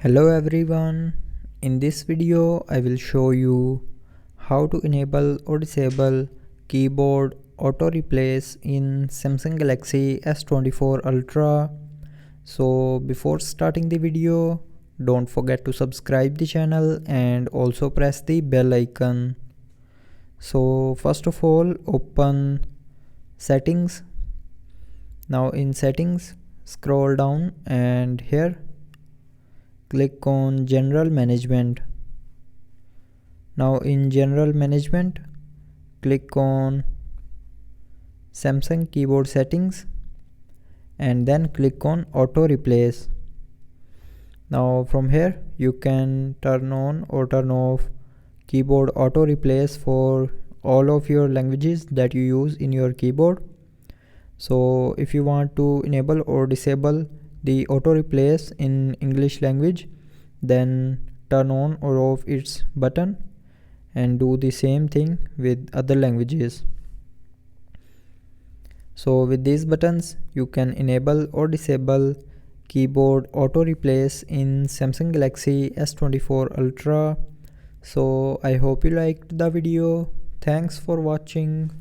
Hello everyone, in this video I will show you how to enable or disable keyboard auto replace in Samsung Galaxy S24 Ultra. So before starting the video, don't forget to subscribe the channel and also press the bell icon. So first of all, open settings. Now in settings, scroll down and here click on general management. Now in general management, click on Samsung keyboard settings and then click on auto replace. Now from here you can turn on or turn off keyboard auto replace for all of your languages that you use in your keyboard. So if you want to enable or disable the auto replace in English language, then turn on or off its button and do the same thing with other languages. So with these buttons you can enable or disable keyboard auto replace in Samsung Galaxy S24 Ultra. So I hope you liked the video. Thanks for watching.